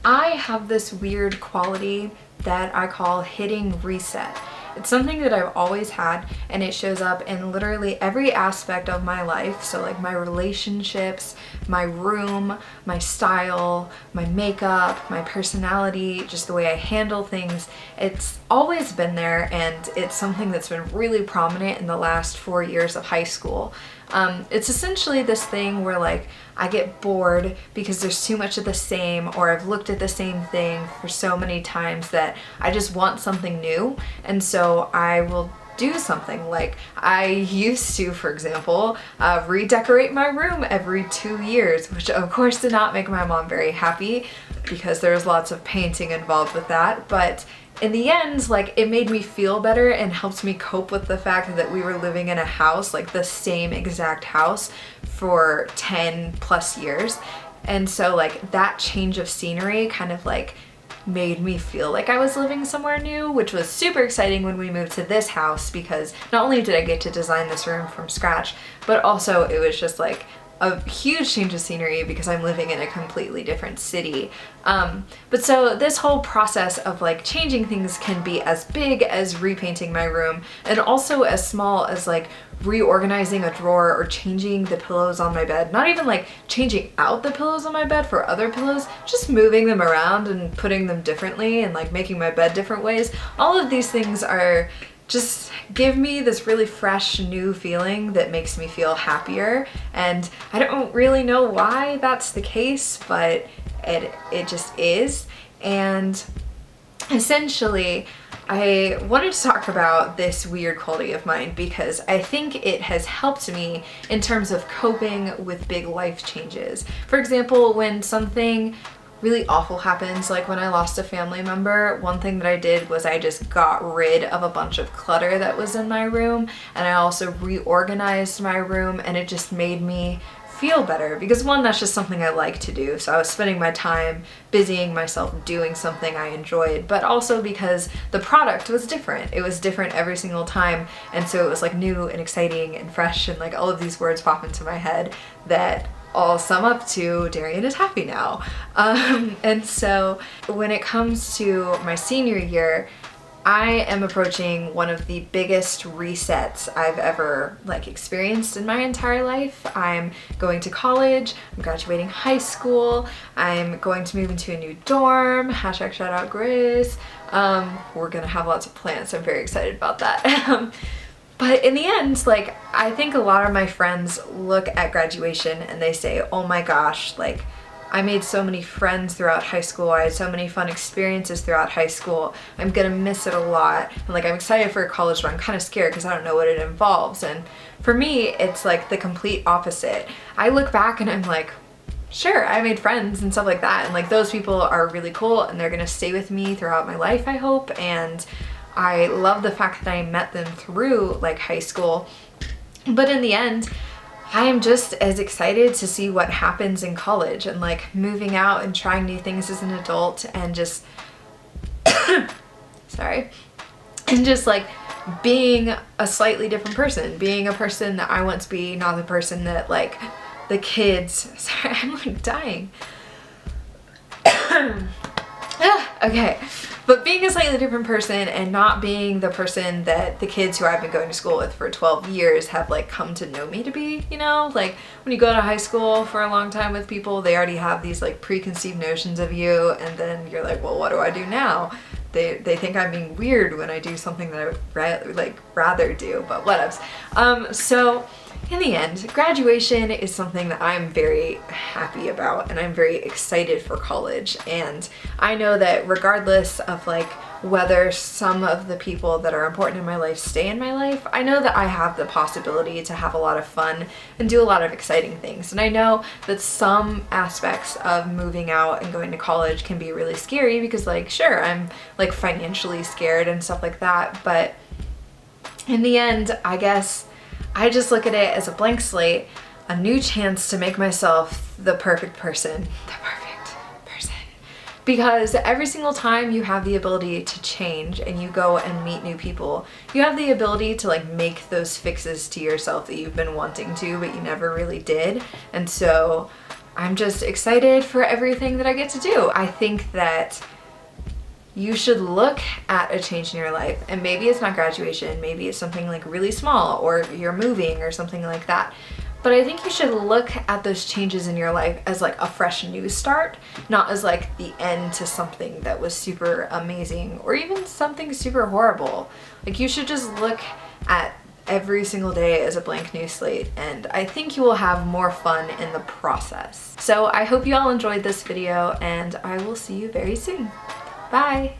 I have this weird quality that I call hitting reset. It's something that I've always had, and it shows up in literally every aspect of my life. So like my relationships, my room, my style, my makeup, my personality, just the way I handle things. It's always been there, and it's something that's been really prominent in the last 4 years of high school. It's essentially this thing where like I get bored because there's too much of the same, or I've looked at the same thing for so many times that I just want something new, and so I will do something. Like I used to, for example, redecorate my room every 2 years, which of course did not make my mom very happy because there's lots of painting involved with that, but in the end, like, it made me feel better and helped me cope with the fact that we were living in a house, like the same exact house, for 10 plus years. And so like that change of scenery kind of like made me feel like I was living somewhere new, which was super exciting when we moved to this house, because not only did I get to design this room from scratch, but also it was just like a huge change of scenery because I'm living in a completely different city. But so this whole process of like changing things can be as big as repainting my room, and also as small as like reorganizing a drawer or changing the pillows on my bed. Not even like changing out the pillows on my bed for other pillows, just moving them around and putting them differently and like making my bed different ways. All of these things are just give me this really fresh new feeling that makes me feel happier, and I don't really know why that's the case, but it just is. And essentially I wanted to talk about this weird quality of mine because I think it has helped me in terms of coping with big life changes. For example, when something really awful happens, like when I lost a family member, one thing that I did was I just got rid of a bunch of clutter that was in my room, and I also reorganized my room, and it just made me feel better because one, that's just something I like to do, so I was spending my time busying myself doing something I enjoyed, but also because the product was different. It was different every single time, and so it was like new and exciting and fresh, and like all of these words pop into my head that all sum up to Darian is happy now. And so when it comes to my senior year, I am approaching one of the biggest resets I've ever like experienced in my entire life. I'm going to college, I'm graduating high school, I'm going to move into a new dorm, hashtag shout out Grace. We're gonna have lots of plans, so I'm very excited about that. But in the end, like, I think a lot of my friends look at graduation and they say, oh my gosh, like, I made so many friends throughout high school, I had so many fun experiences throughout high school, I'm gonna miss it a lot, and like I'm excited for college, but I'm kind of scared because I don't know what it involves. And for me, it's like the complete opposite. I look back and I'm like, sure, I made friends and stuff like that, and like those people are really cool and they're gonna stay with me throughout my life, I hope, and I love the fact that I met them through like high school. But in the end, I am just as excited to see what happens in college and like moving out and trying new things as an adult, and just sorry, and just like being a slightly different person, being a person that I want to be, not the person that like the kids, sorry, I'm like dying. Okay, but being a slightly different person and not being the person that the kids who I've been going to school with for 12 years have like come to know me to be, you know? Like when you go to high school for a long time with people, they already have these like preconceived notions of you, and then you're like, well, what do I do now? They think I'm being weird when I do something that I would rather do, but whatevs. So in the end, graduation is something that I'm very happy about, and I'm very excited for college. And I know that regardless of like whether some of the people that are important in my life stay in my life, I know that I have the possibility to have a lot of fun and do a lot of exciting things. And I know that some aspects of moving out and going to college can be really scary because like, sure, I'm like financially scared and stuff like that, but in the end, I guess I just look at it as a blank slate, a new chance to make myself the perfect person. Because every single time you have the ability to change and you go and meet new people, you have the ability to like make those fixes to yourself that you've been wanting to, but you never really did. And so I'm just excited for everything that I get to do. I think that you should look at a change in your life, and maybe it's not graduation, maybe it's something like really small, or you're moving or something like that. But I think you should look at those changes in your life as like a fresh new start, not as like the end to something that was super amazing or even something super horrible. Like, you should just look at every single day as a blank new slate, and I think you will have more fun in the process. So I hope you all enjoyed this video, and I will see you very soon. Bye!